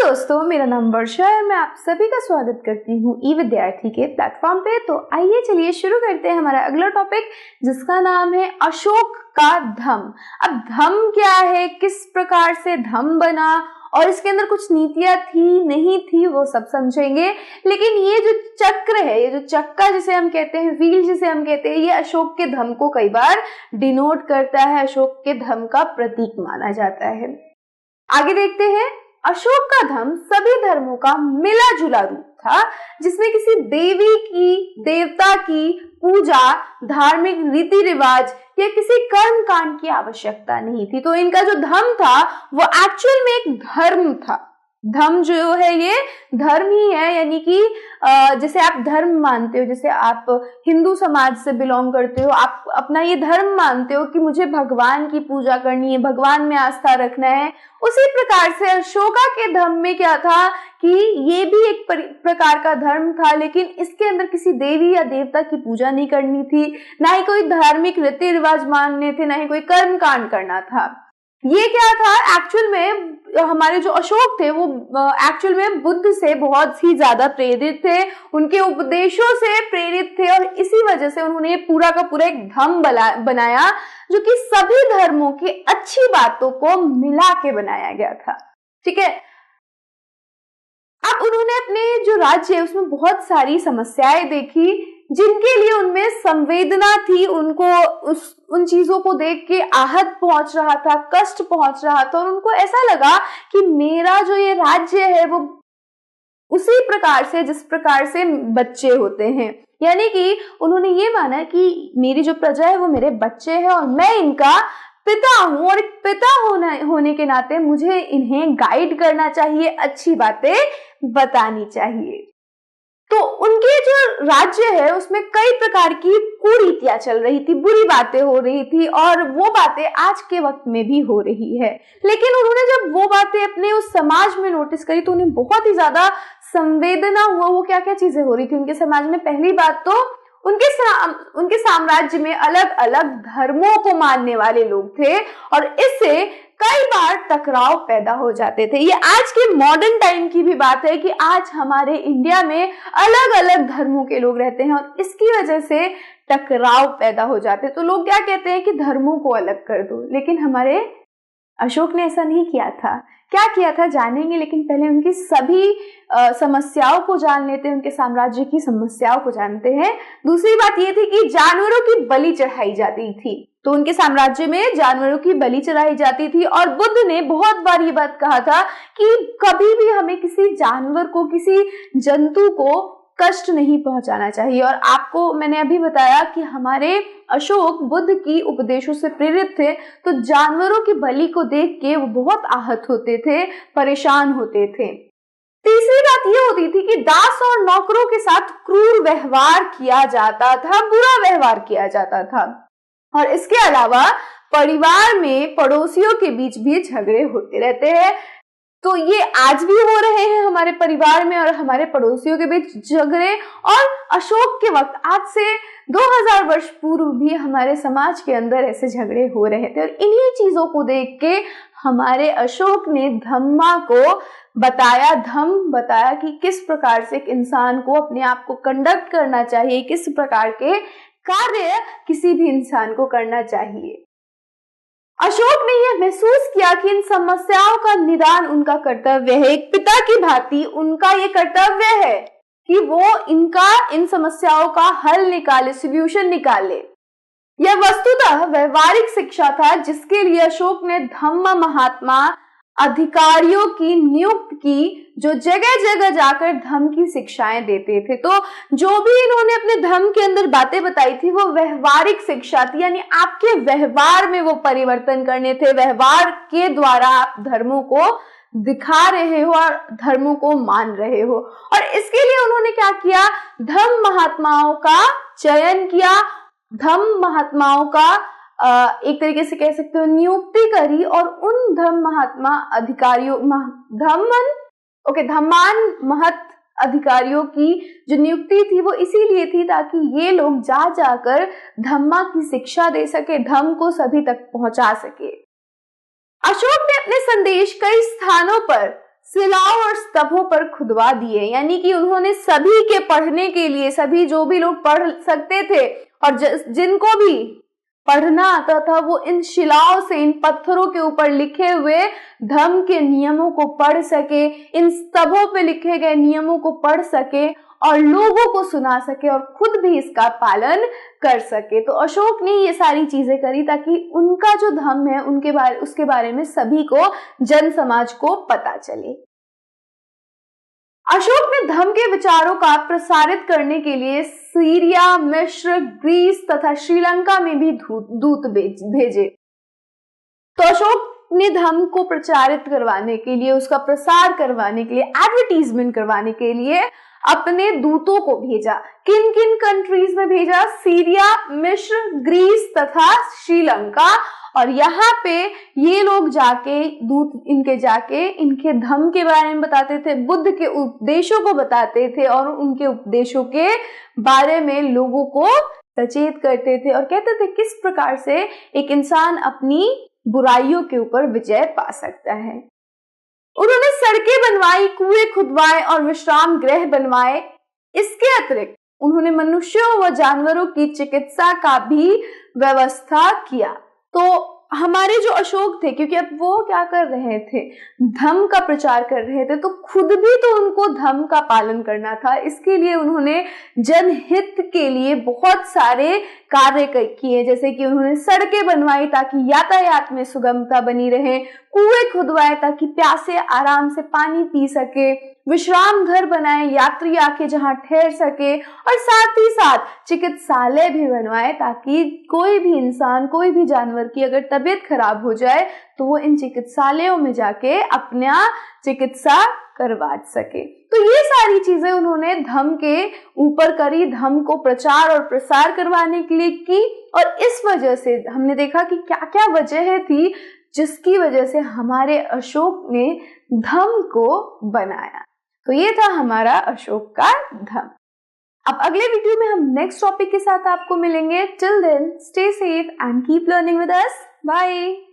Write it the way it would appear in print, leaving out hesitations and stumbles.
दोस्तों, मेरा नाम वर्षा है और मैं आप सभी का स्वागत करती हूँ ई विद्यार्थी के प्लेटफॉर्म पे। तो आइए चलिए शुरू करते हैं हमारा अगला टॉपिक, जिसका नाम है अशोक का धम्म। अब धम्म क्या है, किस प्रकार से धम्म बना और इसके अंदर कुछ नीतियां थी नहीं थी वो सब समझेंगे। लेकिन ये जो चक्र है, ये जो चक्का जिसे हम कहते हैं, व्हील जिसे हम कहते हैं, ये अशोक के धम्म को कई बार डिनोट करता है, अशोक के धम्म का प्रतीक माना जाता है। आगे देखते हैं। अशोक का धम्म सभी धर्मों का मिला जुला रूप था, जिसमें किसी देवी की, देवता की पूजा, धार्मिक रीति रिवाज या किसी कर्म कांड की आवश्यकता नहीं थी। तो इनका जो धम्म था वो एक्चुअल में एक धर्म था। धर्म जो है ये धर्म ही है, यानी कि जैसे आप धर्म मानते हो, जैसे आप हिंदू समाज से बिलोंग करते हो, आप अपना ये धर्म मानते हो कि मुझे भगवान की पूजा करनी है, भगवान में आस्था रखना है। उसी प्रकार से अशोका के धर्म में क्या था कि ये भी एक प्रकार का धर्म था, लेकिन इसके अंदर किसी देवी या देवता की पूजा नहीं करनी थी, ना ही कोई धार्मिक रीति रिवाज मानने थे, ना ही कोई कर्म कांड करना था। ये क्या था एक्चुअल में, हमारे जो अशोक थे वो एक्चुअल में बुद्ध से बहुत ही ज्यादा प्रेरित थे, उनके उपदेशों से प्रेरित थे, और इसी वजह से उन्होंने पूरा का पूरा एक धम्म बनाया जो कि सभी धर्मों की अच्छी बातों को मिला के बनाया गया था। ठीक है। अब उन्होंने अपने जो राज्य है उसमें बहुत सारी समस्याएं देखी, जिनके लिए उनमें संवेदना थी, उनको उन चीजों को देख के आहत पहुंच रहा था, कष्ट पहुंच रहा था, और उनको ऐसा लगा कि मेरा जो ये राज्य है वो उसी प्रकार से जिस प्रकार से बच्चे होते हैं, यानी कि उन्होंने ये माना कि मेरी जो प्रजा है वो मेरे बच्चे हैं और मैं इनका पिता हूं, और एक पिता होने के नाते मुझे इन्हें गाइड करना चाहिए, अच्छी बातें बतानी चाहिए। तो उनके जो राज्य है उसमें कई प्रकार की कुरीतियां चल रही थी, बुरी बातें हो रही थी, और वो बातें आज के वक्त में भी हो रही है। लेकिन उन्होंने जब वो बातें अपने उस समाज में नोटिस करी तो उन्हें बहुत ही ज्यादा संवेदना हुआ। वो क्या क्या चीजें हो रही थी उनके समाज में। पहली बात तो उनके साम्राज्य में अलग अलग धर्मों को मानने वाले लोग थे, और इससे कई बार टकराव पैदा हो जाते थे। ये आज के मॉडर्न टाइम की भी बात है कि आज हमारे इंडिया में अलग अलग धर्मों के लोग रहते हैं, और इसकी वजह से टकराव पैदा हो जाते हैं। तो लोग क्या कहते हैं कि धर्मों को अलग कर दो, लेकिन हमारे अशोक ने ऐसा नहीं किया था। क्या किया था जानेंगे, लेकिन पहले उनकी सभी समस्याओं को जान लेते हैं, उनके साम्राज्य की समस्याओं को जानते हैं। दूसरी बात ये थी कि जानवरों की बलि चढ़ाई जाती थी, तो उनके साम्राज्य में जानवरों की बलि चढ़ाई जाती थी, और बुद्ध ने बहुत बार ये बात कहा था कि कभी भी हमें किसी जानवर को, किसी जंतु को कष्ट नहीं पहुंचाना चाहिए। और आपको मैंने अभी बताया कि हमारे अशोक बुद्ध की उपदेशों से प्रेरित थे, तो जानवरों की बलि को देख के वो बहुत आहत होते थे, परेशान होते थे। तीसरी बात ये होती थी कि दास और नौकरों के साथ क्रूर व्यवहार किया जाता था, बुरा व्यवहार किया जाता था, और इसके अलावा परिवार में पड़ोसियों के बीच भी झगड़े होते रहते हैं। तो ये आज भी हो रहे हैं हमारे परिवार में और हमारे पड़ोसियों के बीच झगड़े, और अशोक के वक्त आज से 2000 वर्ष पूर्व भी हमारे समाज के अंदर ऐसे झगड़े हो रहे थे। और इन्हीं चीजों को देख के हमारे अशोक ने धम्मा को बताया, धम्म बताया कि किस प्रकार से एक इंसान को अपने आप को कंडक्ट करना चाहिए, किस प्रकार के कार्य किसी भी इंसान को करना चाहिए। अशोक ने यह महसूस किया कि इन समस्याओं का निदान उनका कर्तव्य है। एक पिता की भांति उनका ये कर्तव्य है कि वो इन समस्याओं का हल निकाले, सॉल्यूशन निकाले। यह वस्तुतः व्यवहारिक शिक्षा था, जिसके लिए अशोक ने धम्म महात्मा अधिकारियों की नियुक्त की, जो जगह जगह जाकर धम्म की शिक्षाएं देते थे। तो जो भी इन्होंने अपने धम्म के अंदर बातें बताई थी वो व्यवहारिक शिक्षा थी, यानी आपके व्यवहार में वो परिवर्तन करने थे। व्यवहार के द्वारा आप धर्मों को दिखा रहे हो और धर्मों को मान रहे हो, और इसके लिए उन्होंने क्या किया, धम्म महात्माओं का चयन किया, धम्म महात्माओं का एक तरीके से कह सकते हो नियुक्ति करी, और उन धम्म महात्मा अधिकारियों धम्मान महत अधिकारियों की जो नियुक्ति थी वो इसीलिए थी ताकि ये लोग जा जाकर धम्मा की शिक्षा दे सके, धम्म को सभी तक पहुंचा सके। अशोक ने अपने संदेश कई स्थानों पर शिलाओं और स्तंभों पर खुदवा दिए, यानी कि उन्होंने सभी के पढ़ने के लिए, सभी जो भी लोग पढ़ सकते थे और जिनको भी पढ़ना आता था वो इन शिलाओं से, इन पत्थरों के ऊपर लिखे हुए धम्म के नियमों को पढ़ सके, इन स्तंभों पे लिखे गए नियमों को पढ़ सके और लोगों को सुना सके और खुद भी इसका पालन कर सके। तो अशोक ने ये सारी चीजें करी ताकि उनका जो धम्म है उसके बारे में सभी को, जन समाज को पता चले। अशोक ने धम्म के विचारों का प्रसारित करने के लिए सीरिया, मिस्र, ग्रीस तथा श्रीलंका में भी दूत भेजे। तो अशोक ने धम्म को प्रचारित करवाने के लिए, उसका प्रसार करवाने के लिए, एडवर्टीजमेंट करवाने के लिए अपने दूतों को भेजा। किन किन कंट्रीज में भेजा? सीरिया, मिस्र, ग्रीस तथा श्रीलंका। और यहाँ पे ये लोग दूत इनके धम्म के बारे में बताते थे, बुद्ध के उपदेशों को बताते थे और उनके उपदेशों के बारे में लोगों को सचेत करते थे और कहते थे किस प्रकार से एक इंसान अपनी बुराइयों के ऊपर विजय पा सकता है। उन्होंने सड़कें बनवाई, कुएं खुदवाए और विश्राम गृह बनवाए। इसके अतिरिक्त उन्होंने मनुष्यों व जानवरों की चिकित्सा का भी व्यवस्था किया। तो हमारे जो अशोक थे, क्योंकि अब वो क्या कर रहे थे, धम्म का प्रचार कर रहे थे, तो खुद भी तो उनको धम्म का पालन करना था। इसके लिए उन्होंने जनहित के लिए बहुत सारे कार्य किए, जैसे कि उन्होंने सड़कें बनवाई ताकि यातायात में सुगमता बनी रहे, कुएं खुदवाए ताकि प्यासे आराम से पानी पी सके, विश्राम घर बनाए, यात्री आके जहां ठहर सके, और साथ ही साथ चिकित्सालय भी बनवाए ताकि कोई भी इंसान, कोई भी जानवर की अगर तबीयत खराब हो जाए तो वो इन चिकित्सालयों में जाके अपना चिकित्सा करवा सके। तो ये सारी चीजें उन्होंने धम्म के ऊपर करी, धम्म को प्रचार और प्रसार करवाने के लिए की। और इस वजह से हमने देखा कि क्या क्या वजह थी जिसकी वजह से हमारे अशोक ने धम्म को बनाया। तो ये था हमारा अशोक का धम्म। अब अगले वीडियो में हम नेक्स्ट टॉपिक के साथ आपको मिलेंगे। Till then stay safe and keep learning with us. Bye.